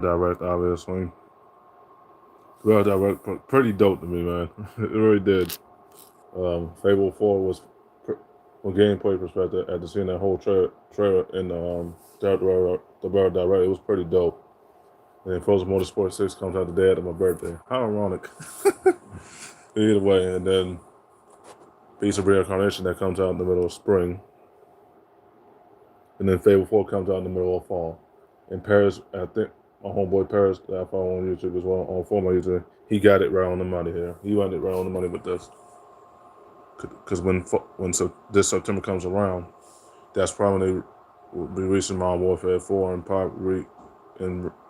Direct, obviously. Well, Direct, pretty dope to me, man. It really did. Fable 4 was, from gameplay perspective, after seeing that whole trailer in the Barrel Direct, it was pretty dope. And then Frozen Motorsport 6 comes out the day after my birthday. How ironic. Either way, and then Beast of Reincarnation that comes out in the middle of spring. And then Fable 4 comes out in the middle of fall. And Paris, I think my homeboy Paris that I follow on YouTube as well, on former YouTube, he got it right on the money here. He went it right on the money with this. Because this September comes around, that's probably releasing Modern Warfare 4 and probably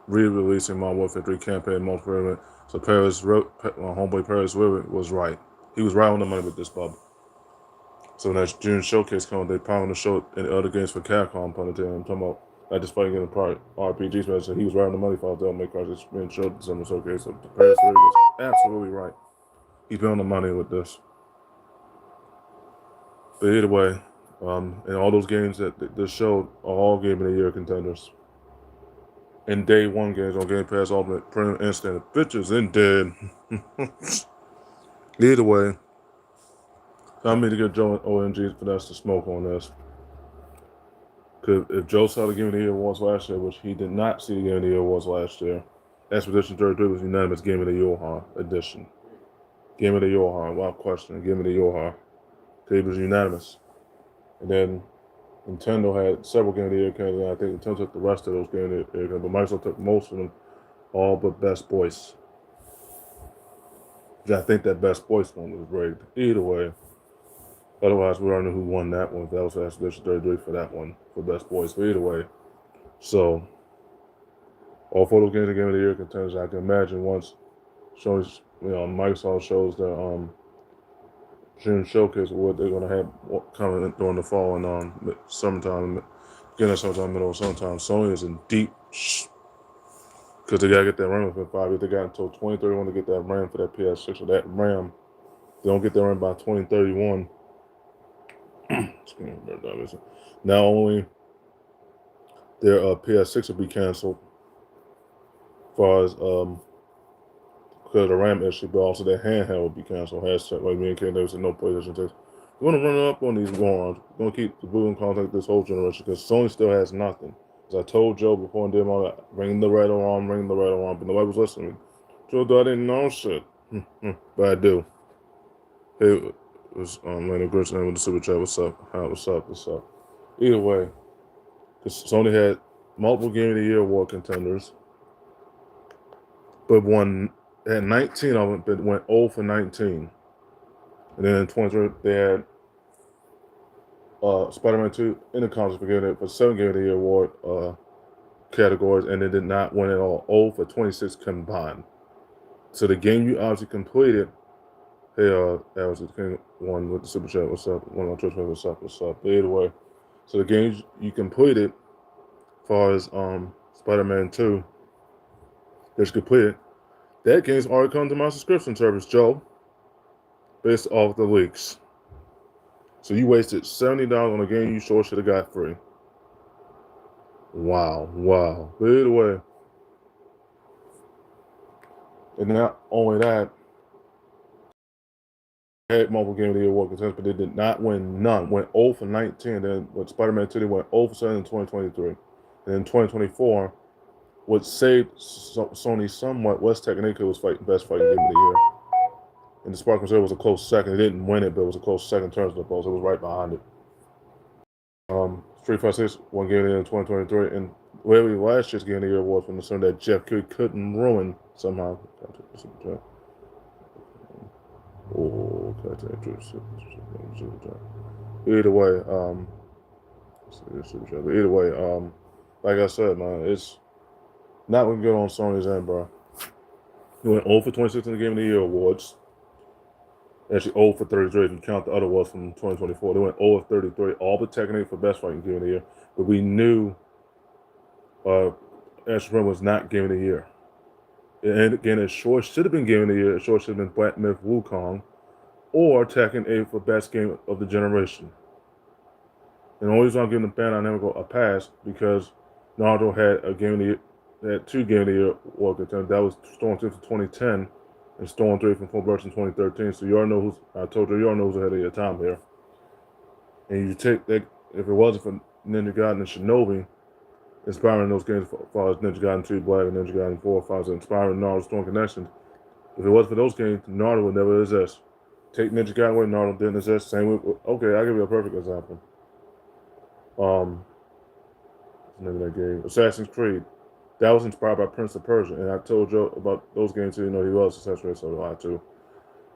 re-releasing Modern Warfare 3 campaign multiplayer. So Paris, my homeboy Paris was right. He was right on the money with this bub. So when that June showcase comes, they probably going to show any other games for Capcom. I'm talking about not just fighting in part RPGs, but so he was right on the money for Devil May Cry being showed in the showcase. So Paris was absolutely right. He's been on the money with this. But either way, and all those games that this showed are all Game of the Year contenders. And day one games on Game Pass Ultimate Premium Instant Bitches and dead. Either way, I'm going to get Joe and OMG for us to smoke on this. Because if Joe saw the Game of the Year awards last year, which he did not see the Game of the Year awards last year, Expedition 33 was unanimous Game of the Year edition. Game of the Year, without question, Game of the Year. It was unanimous. And then Nintendo had several Game of the Year candidates, and I think Nintendo took the rest of those Game of the Year candidates, but Microsoft took most of them, all but Best Voice. I think that Best Voice one was rigged. Either way, otherwise we already know who won that one. That was Expedition 33 for that one, for Best Voice. But either way, so all four of those games are Game of the Year contenders. I can imagine once Microsoft shows their June showcase what they're gonna have coming during the fall and summertime, beginning of summertime, middle of summertime. Sony is in deep because they gotta get that RAM within 5 years. They got until 2031 to get that RAM for that PS6 or that RAM. They don't get that RAM by 2031. Not only their PS6 will be canceled, as far as because of the RAM issue, but also their handheld will be canceled. Hashtag like me and Ken Davis said, no PlayStation 6. We're gonna run it up on these warrants. We're gonna keep the blue in contact this whole generation because Sony still has nothing. As I told Joe before and did all that, ring the right alarm, but nobody was listening. Joe, I didn't know shit, but I do. Hey, it was Lena Grinch with the super chat. What's up? Hi, what's up? What's up? Either way, because Sony had multiple Game of the Year award contenders, but had 19 of them, but went 0 for 19. And then in 2023, they had Spider-Man 2 in the contest for 7 Game of the Year award categories, and they did not win at all. 0 for 26 combined. So the game you obviously completed. Hey, that was the King one with the super chat. What's up? One on Twitch. What's up? What's up? But either way, so the games you completed, as far as Spider-Man 2, that's completed. That game's already come to my subscription service, Joe, based off the leaks. So you wasted $70 on a game you sure should have got free. Wow. But either way, and not only that, had multiple Game of the Year award contenders, but they did not win none. Went 0 for 19. Then with Spider-Man 2, they went 0 for 7 in 2023. And in 2024, what saved Sony somewhat was Technica was best fighting Game of the Year. And the Spark Zero was a close second. They didn't win it, but it was a close second terms of the polls. It was right behind it. Street Fighter 6 won Game of the Year in 2023, and whatever last year's Game of the Year award from the son that Jeff couldn't ruin somehow. Either way, like I said, man, it's not looking good on Sony's end, bro. He went 0 for 26 in the Game of the Year awards. Actually, 0 for 33 if you count the other ones from 2024. They went 0 for 33, all but Technique for best fighting Game of the Year. But we knew Ashram was not Game of the Year. And again, it sure should have been Game of the Year. It sure should have been Black Myth Wukong or Tekken 8 for best game of the generation. And the only reason I'm giving the Bandai Namco a pass because Naruto had a Game of the Year, had 2 Game of the Year award contenders. That was Storm 2 from 2010 and Storm 3 from Full Burst in 2013. So you already know who's, I told you, you already know who's ahead of your time here. And you take that, if it wasn't for Ninja Gaiden and Shinobi, inspiring those games as far as Ninja Gaiden 2 Black and Ninja Gaiden 4, as far as inspiring Naruto Storm Connection, if it wasn't for those games, Naruto would never exist. Take Ninja Gaiden away, Naruto didn't exist. Same with, okay, I'll give you a perfect example. What's the name of that game? Assassin's Creed. That was inspired by Prince of Persia, and I told you about those games too. You know, he was Assassin's Creed, so a lot too.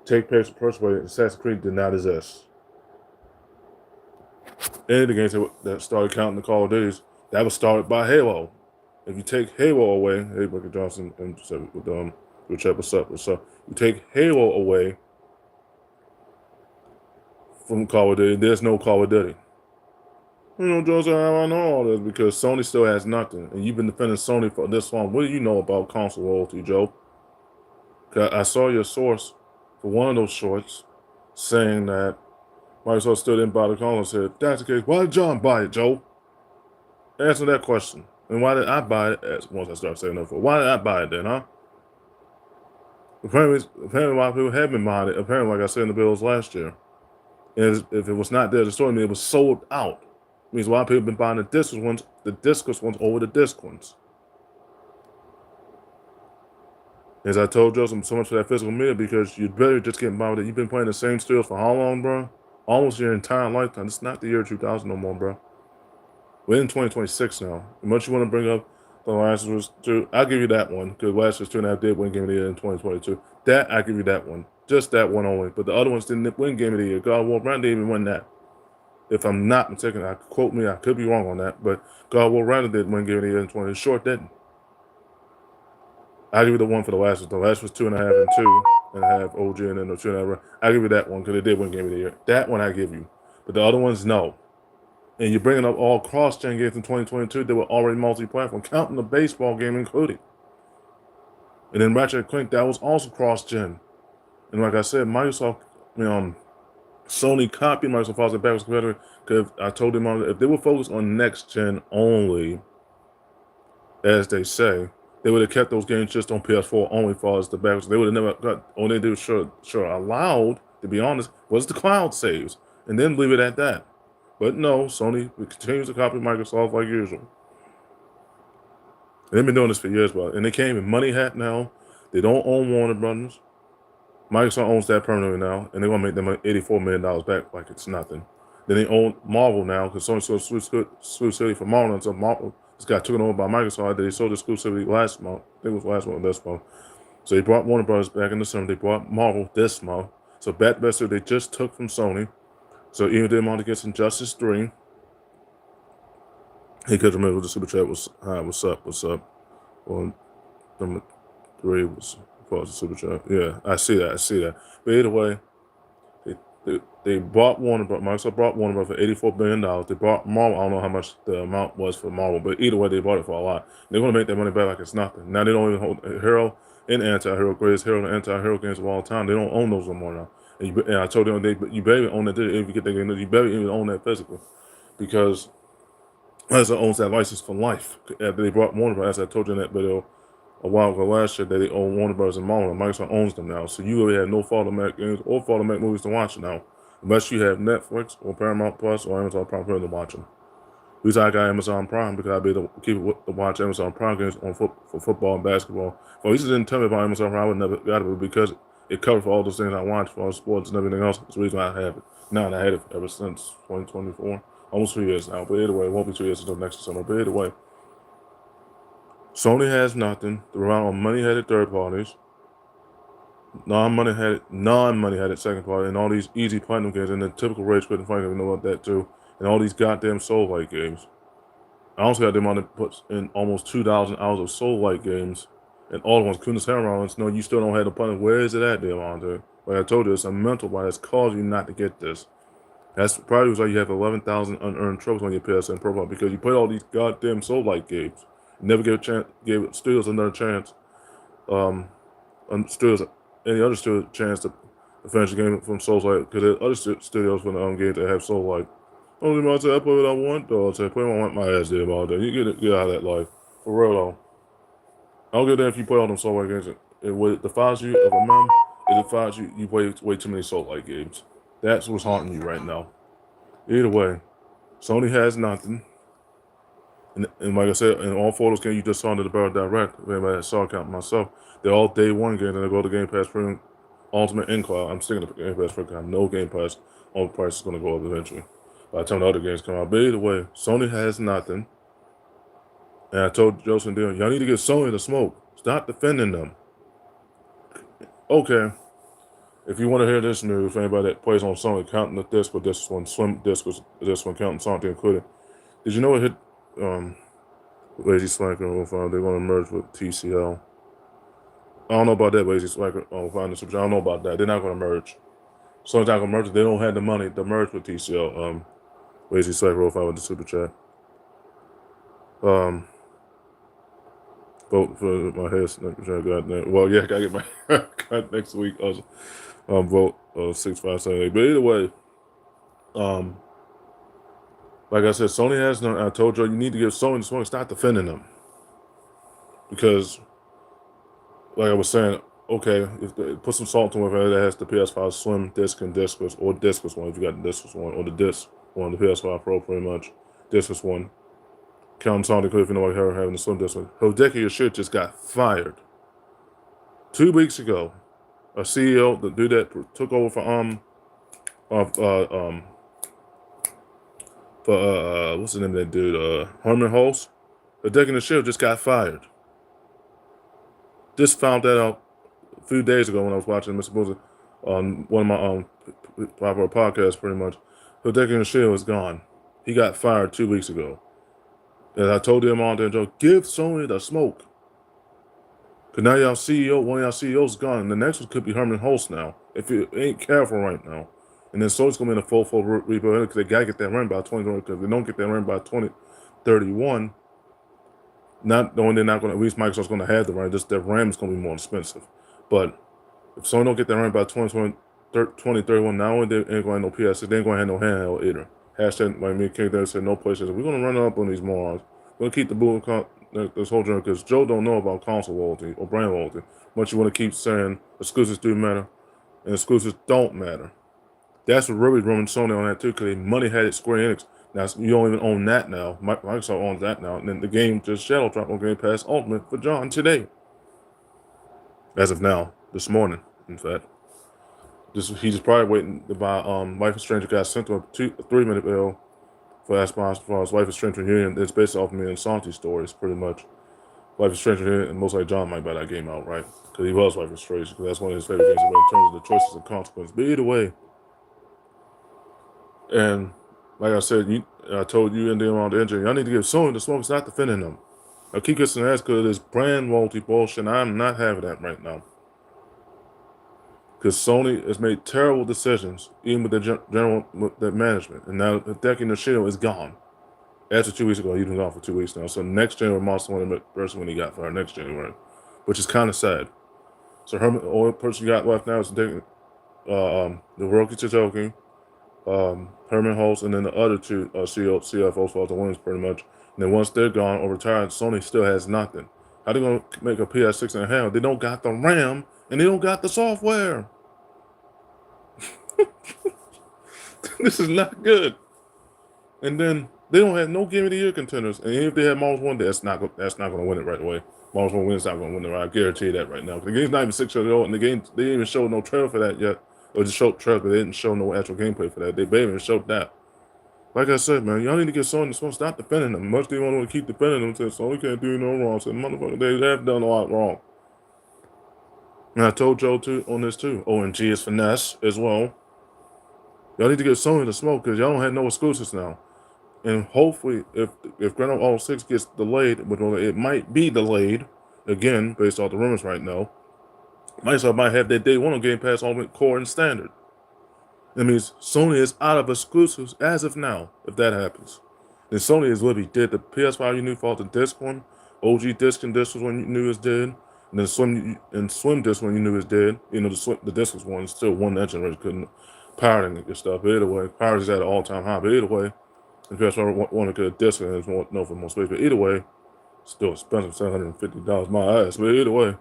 Take Prince of Persia away, Assassin's Creed did not exist. Any of the games that started counting the Call of Duties, that was started by Halo. If you take Halo away, hey, Booker Johnson and with what's up? You take Halo away from Call of Duty, there's no Call of Duty. You know, Joseph, how I know all this? Because Sony still has nothing, and you've been defending Sony for this long. What do you know about console royalty, Joe? I saw your source for one of those shorts saying that Microsoft still didn't buy the console. And said, that's the case, why did John buy it, Joe? Answer that question. And why did I buy it? Once I start saying that, why did I buy it then, huh? Apparently, a lot of people have been buying it. Apparently, like I said in the bills last year, and if it was not there, the story it was sold out. It means a lot of people have been buying the discless ones over the disc ones. As I told you, so much for that physical media because you'd better just get by with it. You've been playing the same studios for how long, bro? Almost your entire lifetime. It's not the year 2000 no more, bro. We're in 2026 now. As much you want to bring up The Last of Us 2, I'll give you that one because Last of Us 2.5 did win Game of the Year in 2022. That, I'll give you that one. Just that one only. But the other ones didn't win Game of the Year. God of War Ragnarok didn't even win that. If I'm not mistaken, quote me, I could be wrong on that, but God of War Ragnarok did win Game of the Year in 2020. Short didn't. I'll give you the one for The Last of Us. The Last was 2.5 and 2.5 OG and then the 2.5. I'll give you that one because it did win Game of the Year. That one I give you. But the other ones, no. And you're bringing up all cross-gen games in 2022 that were already multi-platform, counting the baseball game included. And then Ratchet & Clank, that was also cross-gen. And like I said, Microsoft, Sony copied Microsoft Foster backwards competitor because I told them if they were focused on next-gen only, as they say, they would have kept those games just on PS4 only as far as the backwards. They would have never got, only they were sure allowed, to be honest, was the cloud saves. And then leave it at that. But no, Sony continues to copy Microsoft like usual. They've been doing this for years, but and they came in money hat now. They don't own Warner Brothers. Microsoft owns that permanently now, and they're gonna make them $84 million back like it's nothing. Then they own Marvel now because Sony sold exclusivity for Marvel, and so Marvel just got taken over by Microsoft. They sold exclusivity last month. I think it was last month or this month. So they brought Warner Brothers back in the summer. They brought Marvel this month. So Batbester they just took from Sony. So even if they want to get some Justice 3, he could remember the super chat was hi, what's up? Well, number 3 was the super chat. Yeah, I see that. But either way, they bought Microsoft bought Warner Bros. For $84 billion. They bought Marvel. I don't know how much the amount was for Marvel, but either way, they bought it for a lot. They're going to make that money back like it's nothing. Now they don't even hold Hero and Anti-Hero, greatest hero and Anti-Hero games of all time. They don't own those no more now. And I told them you better own that. If you get that game, you better even own that physical, because Microsoft owns that license for life. After they brought Warner Bros., as I told you in that video a while ago last year, that they own Warner Bros. And Marvel. Microsoft owns them now, so you really have no Father Mac games or Father Mac movies to watch now, unless you have Netflix or Paramount Plus or Amazon Prime to watch them. The reason I got Amazon Prime because I'd be able to keep it to watch Amazon Prime games for football and basketball. Well, he didn't tell me about Amazon Prime. I would never got it because it covered for all those things I watch for all sports and everything else. That's the reason I have it. Now, and I had it ever since 2024. Almost 2 years now. But either way, it won't be 2 years until next summer. But either way, Sony has nothing. They rely on money-headed third parties, non-money-headed second party, and all these easy platinum games, and the typical rage quitting fight, we know about that too, and all these goddamn Soul-like games. I also got them on that puts in almost 2,000 hours of Soul-like games, and all the ones couldn't stand around. No, you still don't have the platinum. Where is it at, there, Andre? Like I told you, it's a mental bias that's causing you not to get this. That's probably why you have 11,000 unearned trophies on your PSN profile, because you played all these goddamn Soul-like games. You never gave studios another chance. Studios, any other studio chance to finish the game from Soul-like, because there's other studios from the games that have Soul-like. Only I play what I want, though. I say, play what I want, my ass did all day. You get out of that life. For real, though. I don't give a damn if you play all them Soul Like games. What defies you of a man, it defies you. You play way too many Soul Like games. That's what's haunting you right now. Either way, Sony has nothing. And like I said, in all four of those games you just saw under the Barrel Direct, if anybody that saw count myself, they're all day one games, and they go to Game Pass Premium, Ultimate, and Cloud. I'm sticking to Game Pass Premium. I know Game Pass, all the price is going to go up eventually by the time the other games come out. But either way, Sony has nothing. And I told Joseph and Dion, y'all need to give Sony the smoke. Stop defending them. Okay. If you want to hear this news, for anybody that plays on Sony, counting the disc with this one, Swim disc with this one, counting something included. Did you know it hit Lazy Slacker on Fire? They're going to merge with TCL. I don't know about that, Lazy Slacker on Fire. I don't know about that. They're not going to merge. Sony's not going to merge. They don't have the money to merge with TCL. Lazy Slacker on Fire with the super chat. Vote for my hair. Well, yeah, I gotta get my haircut next week. Vote 6578. But either way, like I said, Sony has none. I told you need to give Sony the smoke. Stop defending them, because, like I was saying, okay, if they put some salt into it that has the PS5 Slim disc and discless, or discless one if you got the discless one, or the disc one, the PS5 Pro pretty much, discless one. Counting Sonic Cliff, you know, like her having the Slim disc one. Hideki Yoshida just got fired 2 weeks ago. A CEO, the dude that took over for what's the name of that dude? Herman Hulse. Hideki Yoshida just got fired. Just found that out a few days ago when I was watching Mr. Boozer on one of my popular podcasts, pretty much. Hideki Yoshida was gone. He got fired 2 weeks ago. And I told him on there, Joe, give Sony the smoke. Because now y'all CEO, one of y'all CEOs gone, and the next one could be Herman Hulse now, if you ain't careful right now. And then Sony's going to be in a full rebuild, because they got to get that run by 2020, because if they don't get that run by 2031, not knowing they're not going to, at least Microsoft's going to have the run, just their RAM is going to be more expensive. But if Sony don't get that run by 2031, not only they ain't going to have no PS6, they ain't going to have no handheld either. Hashtag, like me and King there said, no PlayStation. We're going to run up on these morons. We're going to keep the boot this whole journey, because Joe don't know about console loyalty or brand loyalty. But you want to keep saying exclusives do matter and exclusives don't matter. That's what really ruined Sony on that too, because they money had it Square Enix. Now you don't even own that now. Microsoft owns that now, and then the game just shadow dropped on Game Pass Ultimate for John today. As of now, this morning, in fact. He's just probably waiting to buy Life is Strange. Got sent to a 3-minute bill for his Life is Strange Reunion. It's based off me and Santi's stories, pretty much. Life is Strange Reunion, and most likely John might buy that game out, right? Because he was Life is Strange, because that's one of his favorite games in terms of the choices and consequences. But either way, and like I said, I told you and them on the engine, y'all need to give Sony the smoke. It's not defending them. I keep kissing ass because of this brand loyalty bullshit. I'm not having that right now. Because Sony has made terrible decisions, even with the management. And now Hideki Yoshida is gone. After 2 weeks ago, he's been gone for 2 weeks now. So next January, Monster Hunter person when he got fired next January, which is kind of sad. So the only person you got left now is the Hiroki Totoki, Herman Hulse, and then the other two CFOs for the winners, pretty much. And then once they're gone or retired, Sony still has nothing. How they gonna make a PS6 and a half? They don't got the RAM and they don't got the software. This is not good. And then they don't have no Game of the Year contenders. And even if they have Marvel's One, that's not going to win it right away. Marvel's One wins not going to win it. I guarantee you that right now. The game's not even 6 years old, and the game they didn't even show no trailer for that yet. Or just showed trailers, but they didn't show no actual gameplay for that. They barely even showed that. Like I said, man, y'all need to get Sony to stop defending them. Much they want to keep defending them, since Sony can't do no wrong. So motherfucker, they have done a lot wrong. And I told Joe too on this too. OMG is finesse as well. Y'all need to get Sony to smoke, because y'all don't have no exclusives now. And hopefully, if Grand Theft Auto 6 gets delayed, which it might be delayed, again, based off the rumors right now, Microsoft might have that day one on Game Pass Ultimate Core and Standard. That means Sony is out of exclusives as of now, if that happens. Then Sony is literally dead. The PS5 you knew for the disc one, OG disc and disc was one you knew was dead, and then Slim disc one you knew was dead. You know, the disc was one, still one that generation couldn't pirating and stuff. But either way, pirating is at an all-time high. But either way, if that's what I want to get a disc and it's no for more space. But either way, Still expensive, $750. My ass, but either way.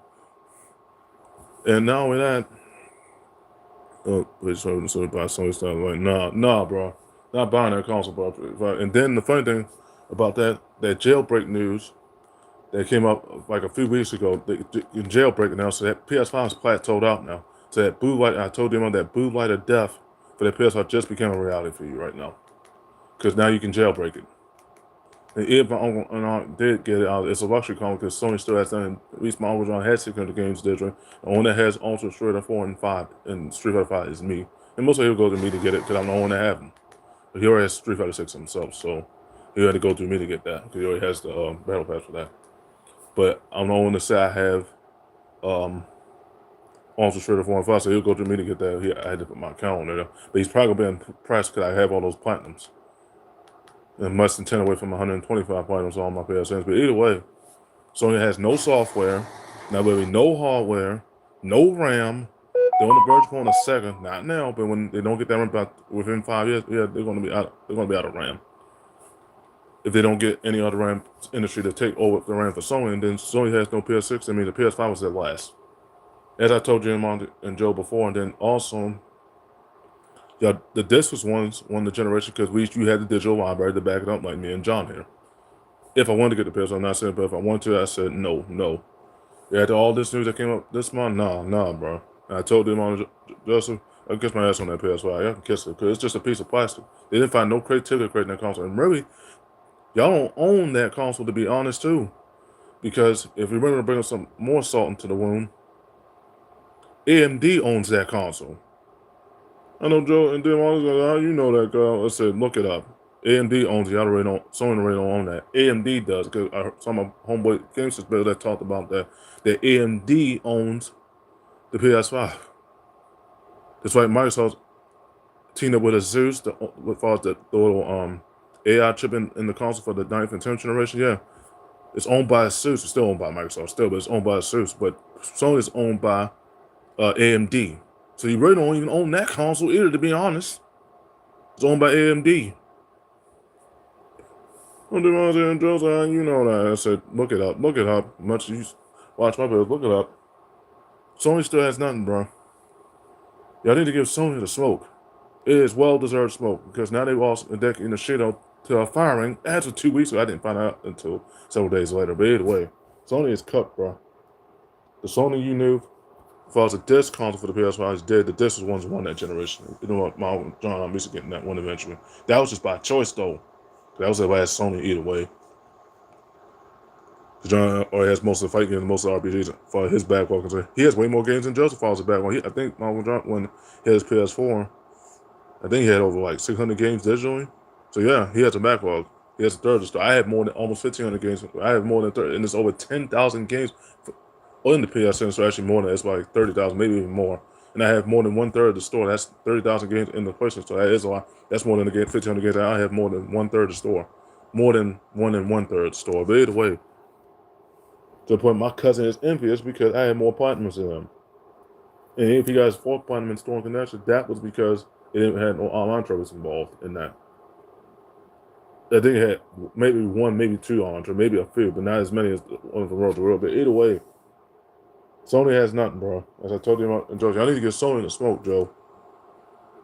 And not only that, wait, so buy Sony stuff. Like, nah, bro, not buying that console, bro. And then the funny thing about that jailbreak news that came up like a few weeks ago, the jailbreak now, so that PS5 is plateaued out now. So that blue light, I told them on that blue light of death for that PS5 just became a reality for you right now, because now you can jailbreak it. And if my uncle and aunt did get it out, it's a luxury console because Sony still has done. At least my uncle John had 600 games digitally. The one that has Ultra Street Fighter 4 and 5, and Street Fighter 5 is me. And mostly he'll go to me to get it because I'm the one that have them. But he already has Street Fighter 6 himself, so he had to go through me to get that because he already has the battle pass for that. But I'm the one to say I have Ultra Street Fighter 4 and 5, so he'll go through me to get that. I had to put my account on there, but he's probably been impressed because I have all those platinums. And less than 10 away from 125 platinums on my PSNs. But either way, Sony has no software, now there will be no hardware, no RAM. They're on the verge of pulling a second, not now, but when they don't get that RAM back within 5 years, yeah, they're gonna be out. They're gonna be out of RAM. If they don't get any other RAM industry to take over the RAM for Sony, and then Sony has no PS6, I mean the PS5 was their last. As I told Jim and Joe before, and then also, yeah, the disc was one the generation because you had the digital library to back it up, like me and John here. If I wanted to get the PS5, I'm not saying, but if I wanted to, I said no. Yeah, after all this news that came up this month, nah, bro. And I told them on Joseph, I'll kiss my ass on that PS5. I can kiss it because it's just a piece of plastic. They didn't find no creativity creating that console, and really, y'all don't own that console to be honest too, because if we want to bring some more salt into the wound, AMD owns that console. I know Joe and them all like, how you know that, girl? I said, look it up. AMD owns it. Sony already don't own that. AMD does, because I heard some of my homeboy gamesters that talked about that AMD owns the PS5. That's why Microsoft teamed up with Asus as far as the little AI chip in the console for the 9th and 10th generation. Yeah, it's owned by Asus. It's still owned by Microsoft still, but it's owned by Asus. But Sony is owned by AMD. So you really don't even own that console either, to be honest. It's owned by AMD. You know that. I said, look it up. Much you watch my videos, look it up. Sony still has nothing, bro. Y'all need to give Sony the smoke. It is well-deserved smoke because now they lost a decade in the shit out to a firing. After 2 weeks ago, I didn't find out until several days later. But either way, Sony is cut, bro. The Sony you knew, as far as the disc console for the PS5 is dead. The disc was won that generation. You know what, John, I'm used to getting that one eventually. That was just by choice, though. That was the last Sony either way. John already has most of the fight games, most of the RPGs for his backlog. He has way more games than Joseph follows the backlog. I think John, when he had his PS4, I think he had over like 600 games digitally. So yeah, he has a backlog. He has a third of the store. I have more than almost 1,500 games. I have more than 30, and it's over 10,000 games in the PSN. So actually more than it's like 30,000, maybe even more. And I have more than 1/3 of the store. That's 30,000 games in the PlayStation store. That is a lot. That's more than the game 1,500 games. I have more than 1/3 of the store, more than 1 and 1/3 the store. But either way, to the point my cousin is envious because I had more platinums than him. And if he got 4 platinum in Storm Connection, that was because it didn't have no online trophies involved in that. I think it had maybe 1, maybe 2 online trophies, maybe a few, but not as many as on the Road to World. But either way, Sony has nothing, bro. As I told you about Joe, I need to get Sony the smoke, Joe.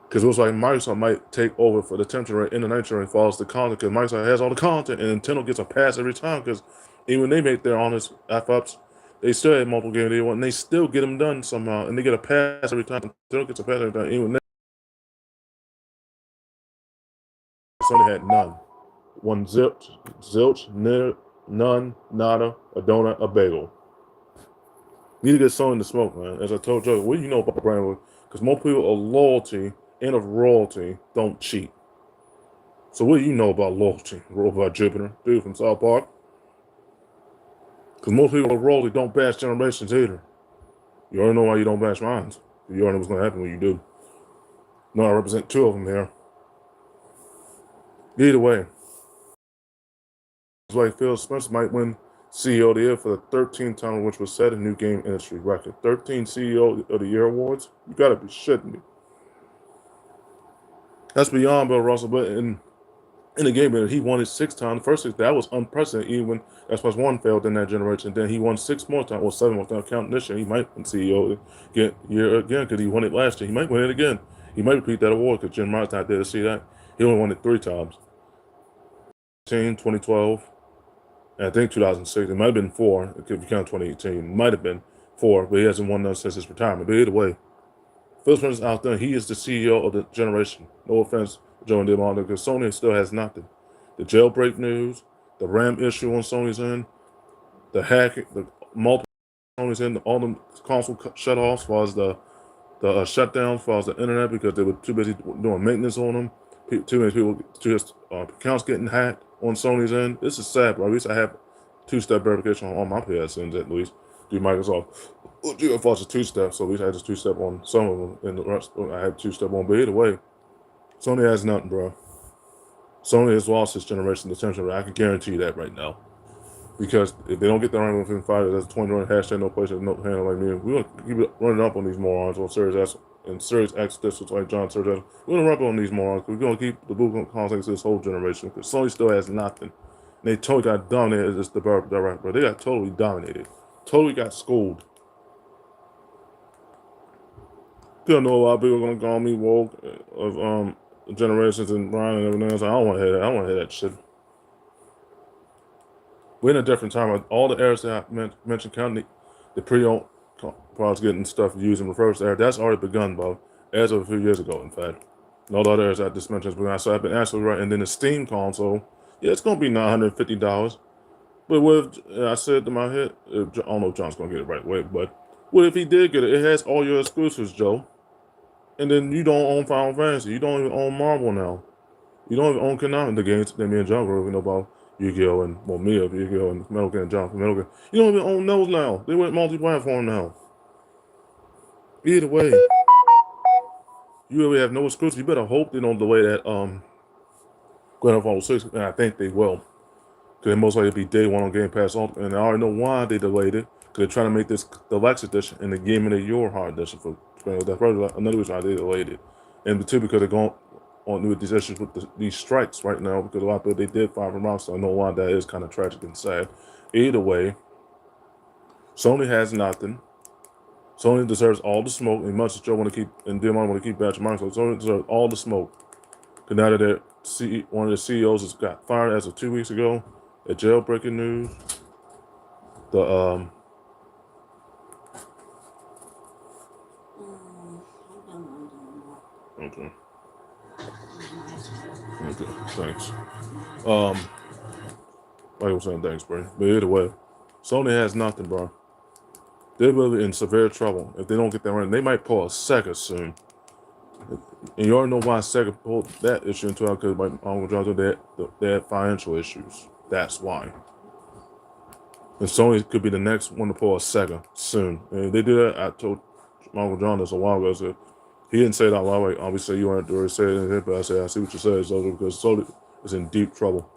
Because it looks like Microsoft might take over for the 10th generation and the 9th generation falls the content because Microsoft has all the content and Nintendo gets a pass every time because even when they make their honest F-ups, they still have multiple games they want and they still get them done somehow and they get a pass every time. Nintendo gets a pass every time. Even when Sony had none. One zilch, none, nada, a donut, a bagel. Need to get Sony the smoke, man. As I told Joe, what do you know about the brand? Because most people of loyalty and of royalty don't cheat. So what do you know about loyalty? Robot Jupiter, dude from South Park. Because most people of royalty don't bash generations either. You already know why you don't bash mines. You already know what's going to happen when you do. No, I represent 2 of them here. Either way, it's like Phil Spencer might win CEO of the Year for the 13th time, which was set a new game industry record. 13 CEO of the Year awards? You gotta be shitting me. That's beyond Bill Russell, but in the game, he won it 6 times. The first 6, that was unprecedented. Even when Xbox One failed in that generation, then he won 6 more times, or 7 more times. Counting this year, he might win CEO again because he won it last year. He might win it again. He might repeat that award because Jim Martin's not there to see that. He only won it 3 times. 2012, and I think 2006. It might have been 4 if you count 2018. It might have been 4, but he hasn't won none since his retirement. But either way, Phil Spencer's out there. He is the CEO of the generation. No offense, Joe and Demond, because Sony still has nothing. The jailbreak news, the RAM issue on Sony's end, the hacking, the multiple Sony's end, all the console shut-offs, as far as the shutdowns, as far as the internet, because they were too busy doing maintenance on them. Too many people, just accounts getting hacked on Sony's end. This is sad, bro. At least I have two-step verification on all my PSNs, at least. Do Microsoft. GeForce is 2-step, so at least I had just 2-step on some of them, and the rest I had 2-step on. But either way, Sony has nothing, bro. Sony has lost this generation attention. I can guarantee you that right now. Because if they don't get the right within 5 years, that's 20 hashtag no place, no handle like me. We're gonna keep running up on these morons on Series S and Series X districts like John Series S. We're gonna run up on these morons. We're gonna keep the Google context this whole generation because Sony still has nothing. And they totally got dominated as this developer, bro. They got totally dominated. Totally got schooled. Still know a lot of people are gonna call me woke of generations and Brian and everything else. I don't want to hear that. I don't want to hear that shit. We're in a different time. All the errors that I mentioned, counting the pre-owned products getting stuff used and refers to error, that's already begun, Bob, as of a few years ago, in fact. And all the other errors I just mentioned has begun. So I've been absolutely right. And then the Steam console, yeah, it's gonna be $950. But what if I said to my head, I don't know if John's gonna get it right away, but what if he did get it? It has all your exclusives, Joe. And then you don't own Final Fantasy. You don't even own Marvel now. You don't even own Konami, the games that me and John were know about Yu-Gi-Oh! And, well, me of Yu-Gi-Oh! And Metal Gear and John from Metal Gear. You don't even own those now. They went multi-platform now. Either way, you really have no exclusive. You better hope they don't delay that Grand Theft Auto 6, and I think they will. Because most likely be day one on Game Pass Ultimate, and I already know why they delayed it. Because they're trying to make this deluxe edition and the Game of the Year hard edition for that's probably another reason why they delayed it. And two, because they're going on with these issues with these strikes right now, because a lot of people they did fire from out, so I know why that is kind of tragic and sad. Either way, Sony has nothing. Sony deserves all the smoke, and much as Joe want to keep and Demon want to keep bashing Microsoft, Sony deserves all the smoke. Because now that one of the CEOs has got fired as of 2 weeks ago, at jailbreaking news, the okay. Okay, thanks. Like I was saying, thanks, bro. But either way, Sony has nothing, bro. They're really in severe trouble if they don't get that right. They might pull a Sega soon. And you already know why Sega pulled that issue into it, because my Uncle John they had financial issues. That's why. And Sony could be the next one to pull a Sega soon. And if they do that, I told my Uncle John this a while ago. I said, he didn't say it out loud. Obviously, you weren't already saying it, but I said, I see what you said, Zola, because Sony is in deep trouble.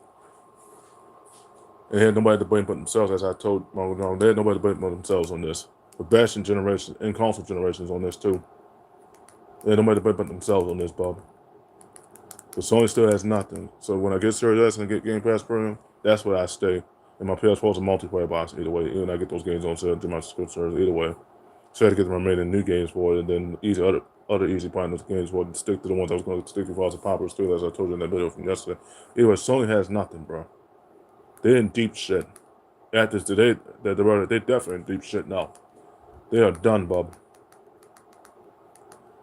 And they had nobody to blame but themselves, as I told my Uncle John. They had nobody to blame but themselves on this. The bashing generation and console generations on this, too. They had nobody to blame but themselves on this, Bob. But Sony still has nothing. So when I get Series S and get Game Pass Premium, that's where I stay. And my PS4 is a multiplayer box either way. Even I get those games on sale, do my subscription either way. So I had to get the remaining new games for it, and then other easy partners games for it, and stick to the ones I was going to stick to for the poppers too, as I told you in that video from yesterday. Anyway, Sony has nothing, bro. They're in deep shit. After today, they're definitely in deep shit now. They are done, Bob.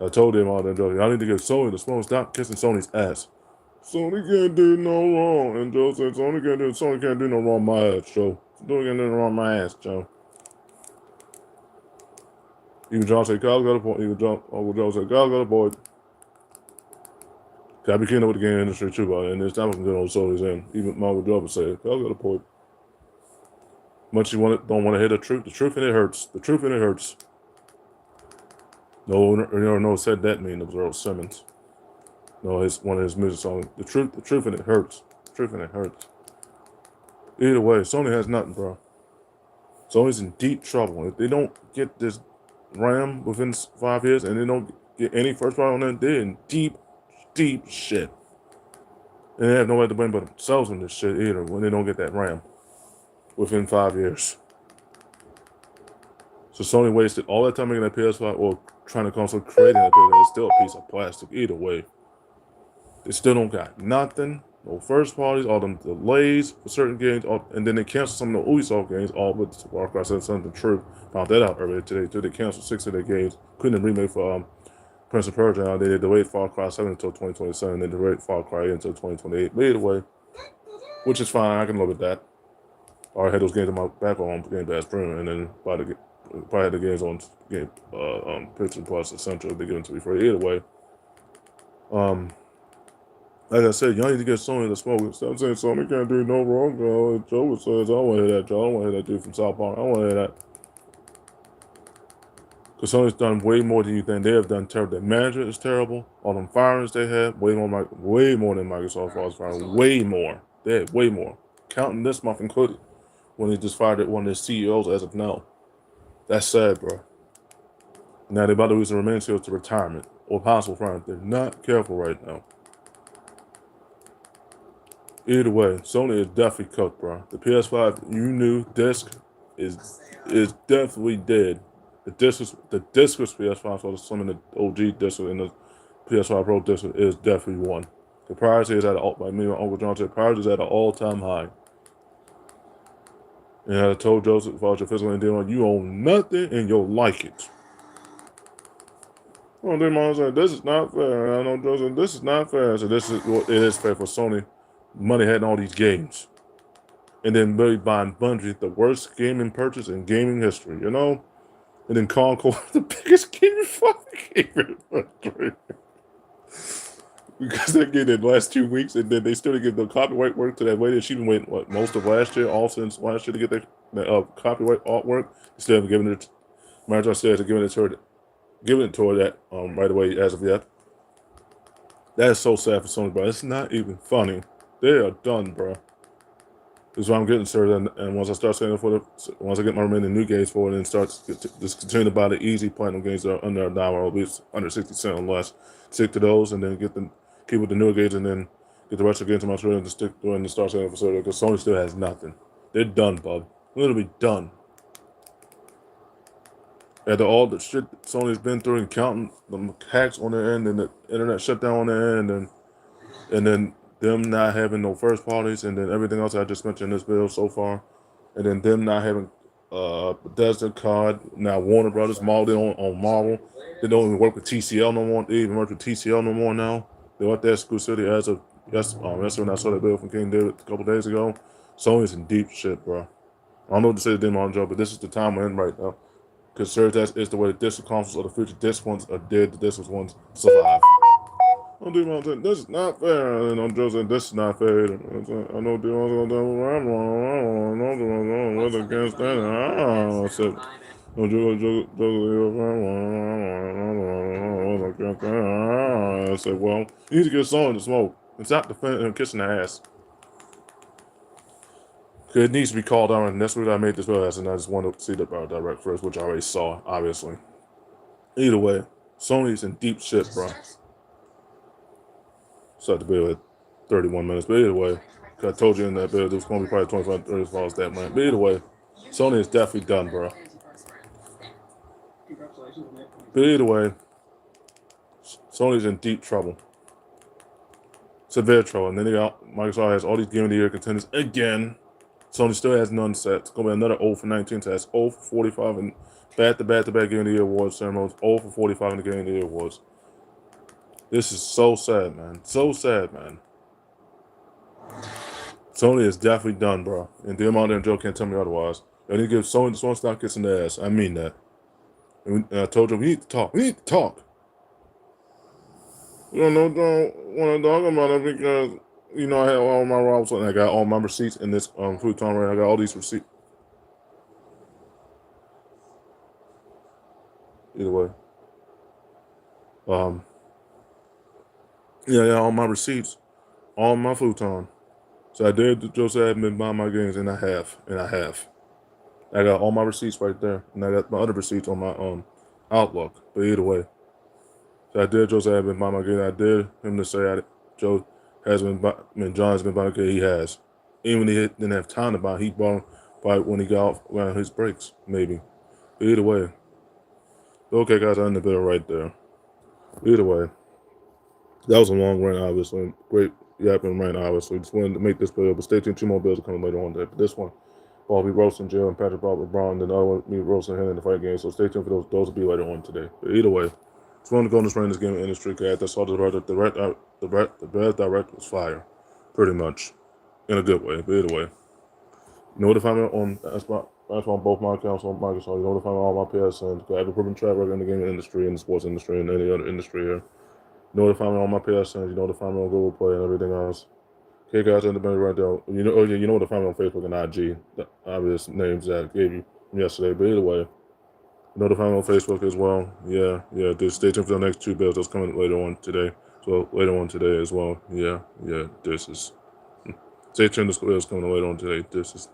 I told them all that. I need to give Sony the smoke. Stop kissing Sony's ass. Sony can't do no wrong. And Joe said Sony can't do no wrong my ass, Joe. Sony can't do no wrong my ass, Joe. Even John said, Kyle's got a point. Uncle Joe said, Kyle's got a point. I be keeping up with the game industry too, but and this time I'm good on Sony's end. Even my Uncle Joe would say, Kyle's got a point. Much you don't want to hear the truth and it hurts. The truth and it hurts. No, said that mean it was Earl Simmons. No, one of his music songs. The truth and it hurts. The truth and it hurts. Either way, Sony has nothing, bro. Sony's in deep trouble. If they don't get this RAM within 5 years and they don't get any first party on that, they're in deep shit. And they have nobody to blame but themselves in this shit either when they don't get that RAM within 5 years. So Sony wasted all that time making that PS5 or trying to console creating that PS5. It's still a piece of plastic either way. They still don't got nothing. No first parties, all them delays for certain games, and then they canceled some of the Ubisoft games, all with Warcraft 7 something true. Found that out earlier today too. They canceled 6 of their games. Couldn't remake for Prince of Persia. They delayed Far Cry 7 until 2027, then delayed Far Cry until 2028. But either way, which is fine. I can live with that. I already had those games on my back on Game Pass Premium, and then probably had the games on Pixel Plus Essential. They give them to me free. Either way, like I said, y'all need to get Sony to smoke. Stop saying Sony can't do no wrong. Joe says, I don't want to hear that, Joe. I don't want to hear that dude from South Park. I don't want to hear that. Because Sony's done way more than you think. They have done terrible. Their manager is terrible. All them firings they had, way more than Microsoft was firing. Way more. They had way more. Counting this month included. When they just fired one of their CEOs as of now. That's sad, bro. Now they're about to lose the remaining CEOs to retirement or possible firing. They're not careful right now. Either way, Sony is definitely cooked, bro. The PS5, you knew disc is definitely dead. The discless PS5, so some of the OG disc and the PS5 Pro disc is definitely one. The price is at like me and Uncle John said, price is at an all-time high. And I told Joseph, if I was your physical deal, you own nothing and you'll like it. Oh, then mom said, this is not fair. And I know Joseph, this is not fair. So this is what it is fair for Sony. Money had in all these games. And then really buying Bungie, the worst gaming purchase in gaming history, you know? And then Concord, the biggest gaming history. Because they gave it the last 2 weeks, and then they still didn't give the copyright work to that lady. She's been waiting most of last year, all since last year to get that copyright artwork. Instead of giving it, Manager says giving it to her that right away as of yet. That is so sad for Sony, bro. It's not even funny. They are done, bro. This is what I'm getting, sir. And once I start saying once I get my remaining new games for it, and just continue to buy the easy platinum games that are under a dollar, or at least under 60 cents or less. Stick to those, and then keep with the newer games, and then get the rest of the games to my trailer and stick to it and start saying for certain, because Sony still has nothing. They're done, bub. Literally done. After all the shit that Sony's been through and counting the hacks on their end and the internet shutdown on their end, and then them not having no first parties, and then everything else I just mentioned in this video so far, and then them not having Bethesda card, now Warner Brothers molded on Marvel. They don't even work with TCL no more. They even work with TCL no more now. They want that exclusivity as of yesterday when I saw that video from King David a couple days ago. Sony's in deep shit, bro. I don't know what to say to them on Joe, but this is the time we're in right now. Because that is the way the disc consoles of the future. Disc ones are dead, the disc ones survive. Don't do my thing. This is not fair. And I'm just saying, this is not fair. I know do I'm wrong. What's against that? I said, don't do I said, well, you need to get someone to smoke and stop defending him kissing the ass. It needs to be called out, and that's what I made this video as, and I just wanted to see the direct first, which I already saw, obviously. Either way, Sony's in deep shit, bro. Start the video at 31 minutes, but either way, I told you in that video, there's going to be probably 25, 30 falls that month. But either way, Sony is definitely done, bro. But either way, Sony's in deep trouble. Severe trouble. And then Microsoft has all these Game of the Year contenders again. Sony still has none set. It's going to be another 0 for 19 test. 0 for 45 and back-to-back Game of the Year awards ceremonies. 0 for 45 in the Game of the Year awards. This is so sad, man. So sad, man. Sony is definitely done, bro. And the amount of Joe can't tell me otherwise. I need to give Sony this one stock kiss in the ass. I mean that. And I told you, we need to talk. We need to talk. You don't want to talk about it because, you know, I had all my routes and I got all my receipts in this futon right. I got all these receipts. Either way. Yeah, all my receipts. All my futon. So I did Joe said I haven't been buying my games, and I have. I got all my receipts right there. And I got my other receipts on my Outlook. But either way. So I did Joe say I haven't been buying my games. I did him to say Joe has been. John has been buying. Okay, he has. Even when he didn't have time to buy, he bought him by when he got off around his breaks, maybe. But either way, okay, guys, I ended the video right there. Either way, that was a long rant, obviously. Great yapping rant, obviously. Just wanted to make this video, but stay tuned. 2 more videos are coming later on today. But this one, I'll be roasting Jill and Patrick Bob LeBron, and then the other one, me roasting him in the fight game. So stay tuned for those. Those will be later on today. But either way, just wanted to go on this rant in this gaming industry. I saw the best direct was fire, pretty much, in a good way. But either way, you know to find me on on both my accounts on Microsoft. You know to find me on all my PSNs. I have a proven track record in the gaming industry, in the sports industry, and any other industry here. You know to find me on my PSNs. You know to find me on Google Play and everything else. Okay, guys, in the minute right there. You know, you know to find me on Facebook and IG. The obvious names that I gave you yesterday. But either way, you know to find me on Facebook as well. Yeah. Just stay tuned for the next 2 bills that's coming later on today. So later on today as well. Yeah. This is. Stay tuned. This video is coming later on today. This is.